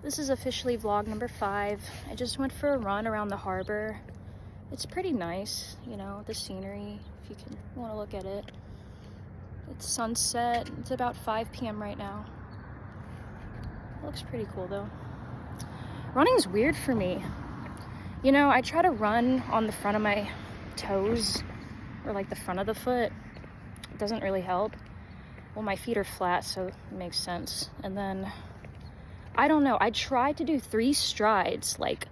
This is officially vlog number 5. I just went for a run around the harbor. It's pretty nice, you know, the scenery, if you want to look at it. It's sunset. It's about 5 p.m. right now. It looks pretty cool though. Running's weird for me. You know, I try to run on the front of my toes, or like the front of the foot. It doesn't really help. Well, my feet are flat, so it makes sense. And then, I don't know, I tried to do 3 strides, like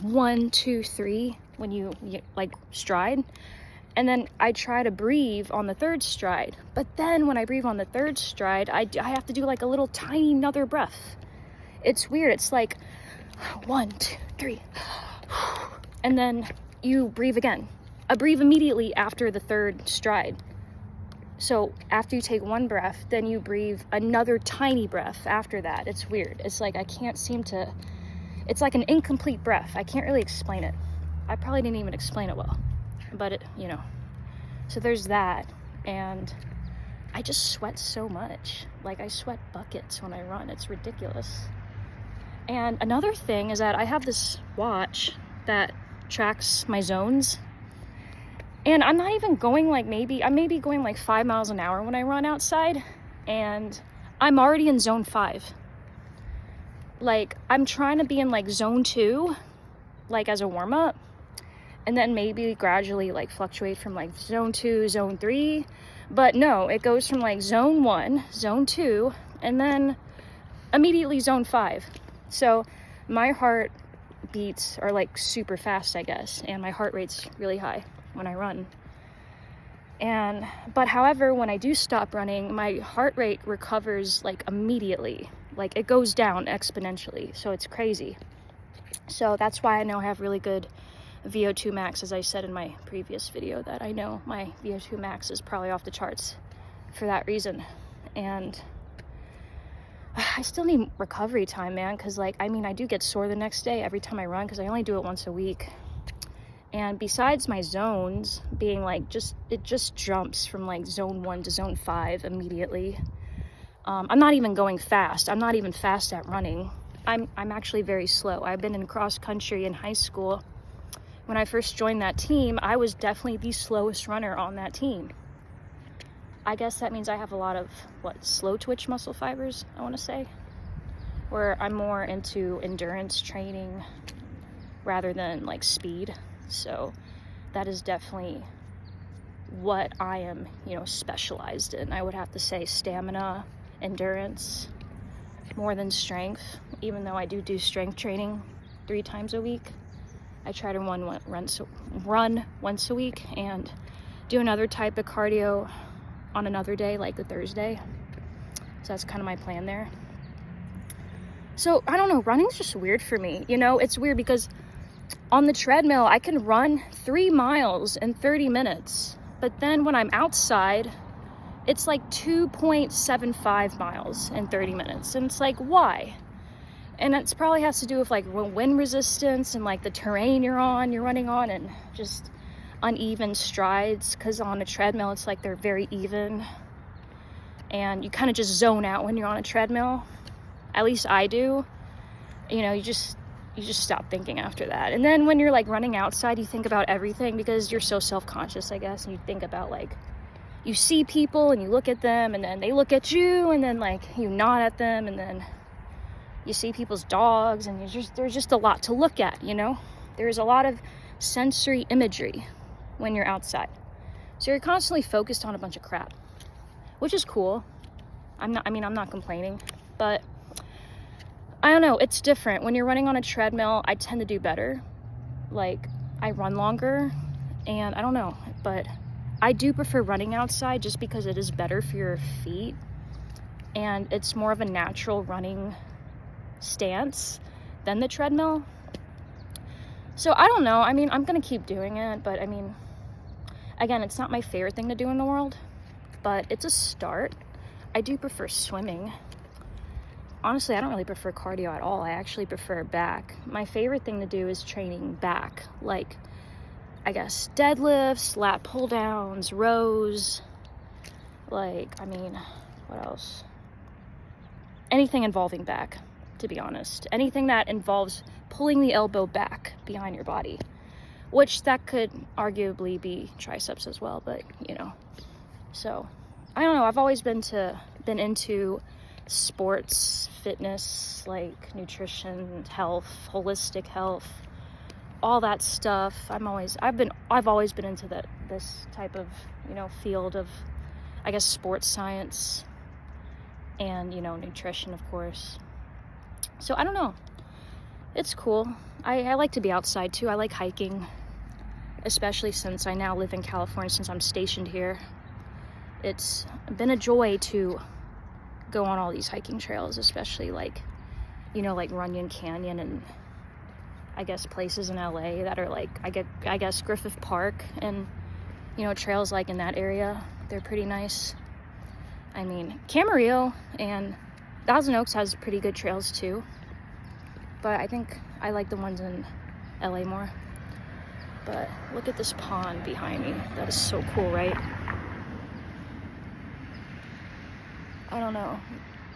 1, 2, 3, when you like stride. And then I try to breathe on the 3rd stride. But then when I breathe on the 3rd stride, I have to do like a little tiny another breath. It's weird. It's like 1, 2, 3. And then you breathe again. I breathe immediately after the 3rd stride. So after you take 1 breath, then you breathe another tiny breath after that. It's weird. It's like I can't seem to, it's like an incomplete breath. I can't really explain it. I probably didn't even explain it well, but it, you know. So there's that, and I just sweat so much. Like I sweat buckets when I run. It's ridiculous. And another thing is that I have this watch that tracks my zones. And I'm not even going like I'm maybe going like 5 miles an hour when I run outside, and I'm already in zone 5. Like I'm trying to be in like zone 2, like as a warm up, and then maybe gradually like fluctuate from like zone 2, zone 3. But no, it goes from like zone 1, zone 2, and then immediately zone 5. So my heart beats are like super fast, I guess, and my heart rate's really high when I run. But however, when I do stop running, my heart rate recovers like immediately. Like it goes down exponentially. So it's crazy. So that's why I know I have really good VO2 max, as I said in my previous video, that I know my VO2 max is probably off the charts for that reason. And I still need recovery time, man, because like, I mean, I do get sore the next day every time I run because I only do it once a week. And besides my zones being like it just jumps from like zone 1 to zone 5 immediately. I'm not even going fast. I'm not even fast at running. I'm actually very slow. I've been in cross country in high school. When I first joined that team, I was definitely the slowest runner on that team. I guess that means I have a lot of slow twitch muscle fibers, I want to say, where I'm more into endurance training rather than like speed. So that is definitely what I am, you know, specialized in. I would have to say stamina, endurance, more than strength, even though I do strength training 3 times a week. I try to run once a week and do another type of cardio on another day, like the Thursday. So that's kind of my plan there. So I don't know, running's just weird for me. You know, it's weird because on the treadmill, I can run 3 miles in 30 minutes. But then when I'm outside, it's like 2.75 miles in 30 minutes. And it's like, why? And it probably has to do with like wind resistance and like the terrain you're running on, and just uneven strides. Because on a treadmill, it's like they're very even. And you kind of just zone out when you're on a treadmill. At least I do. You know, you just stop thinking after that. And then when you're like running outside, you think about everything because you're so self-conscious, I guess. And you think about like, you see people and you look at them, and then they look at you, and then like you nod at them, and then you see people's dogs, and there's just a lot to look at, you know? There's a lot of sensory imagery when you're outside. So you're constantly focused on a bunch of crap, which is cool. I'm not complaining, but I don't know, it's different. When you're running on a treadmill, I tend to do better. Like, I run longer, and I don't know, but I do prefer running outside just because it is better for your feet, and it's more of a natural running stance than the treadmill. So I don't know, I mean, I'm gonna keep doing it, but I mean, again, it's not my favorite thing to do in the world, but it's a start. I do prefer swimming. Honestly, I don't really prefer cardio at all. I actually prefer back. My favorite thing to do is training back, like, I guess, deadlifts, lat pull downs, rows, like, I mean, what else? Anything involving back. to be honest. Anything that involves pulling the elbow back behind your body, which that could arguably be triceps as well, but you know. So I don't know, I've always been into sports, fitness, like nutrition, health, holistic health, all that stuff. I've always been into this type of, you know, field of, I guess, sports science and, you know, nutrition, of course. So I don't know, it's cool. I like to be outside too. I like hiking, especially since I now live in California, since I'm stationed here. It's been a joy to go on all these hiking trails, especially like, you know, like Runyon Canyon and I guess places in LA that are like, I guess Griffith Park and, you know, trails like in that area. They're pretty nice. I mean, Camarillo and Thousand Oaks has pretty good trails too, but I think I like the ones in LA more. But look at this pond behind me. That is so cool, right? I don't know.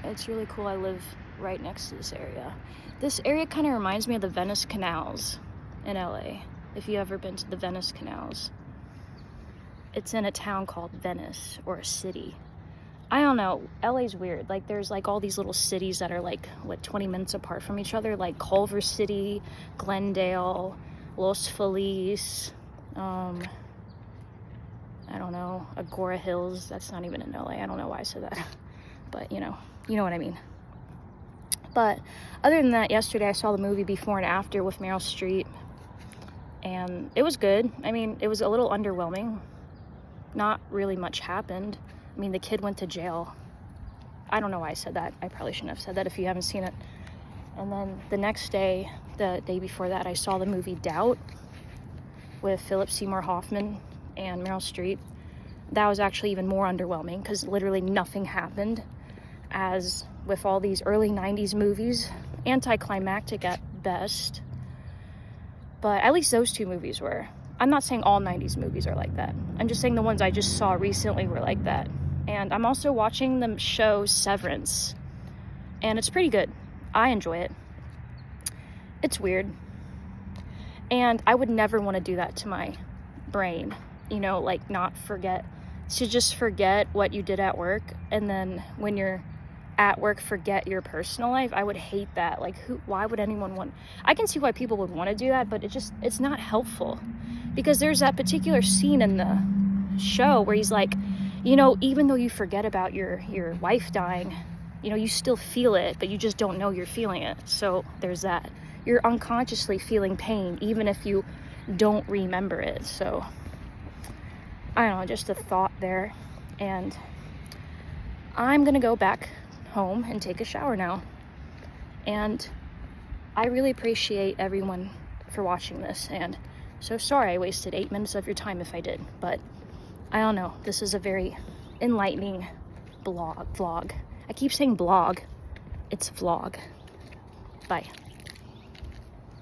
It's really cool. I live right next to this area. This area kind of reminds me of the Venice Canals in LA, if you've ever been to the Venice Canals. It's in a town called Venice, or a city. I don't know. LA's weird. Like, there's like all these little cities that are like, 20 minutes apart from each other, like Culver City, Glendale, Los Feliz, I don't know, Agora Hills. That's not even in LA. I don't know why I said that. But, you know what I mean. But other than that, yesterday I saw the movie Before and After with Meryl Streep. And it was good. I mean, it was a little underwhelming. Not really much happened. I mean, the kid went to jail. I don't know why I said that. I probably shouldn't have said that if you haven't seen it. And then the next day, the day before that, I saw the movie Doubt with Philip Seymour Hoffman and Meryl Streep. That was actually even more underwhelming because literally nothing happened. As with all these early 90s movies, anticlimactic at best. But at least those two movies were. I'm not saying all 90s movies are like that. I'm just saying the ones I just saw recently were like that. And I'm also watching the show Severance. And it's pretty good. I enjoy it. It's weird. And I would never want to do that to my brain. You know, like just forget what you did at work. And then when you're at work, forget your personal life. I would hate that. Like, why would anyone want? I can see why people would want to do that, but it's not helpful. Because there's that particular scene in the show where he's like, you know, even though you forget about your wife dying, you know, you still feel it, but you just don't know you're feeling it. So there's that. You're unconsciously feeling pain, even if you don't remember it. So I don't know, just a thought there. And I'm gonna go back home and take a shower now. And I really appreciate everyone for watching this, and so sorry I wasted 8 minutes of your time if I did, but I don't know, this is a very enlightening vlog. I keep saying blog, it's vlog. Bye.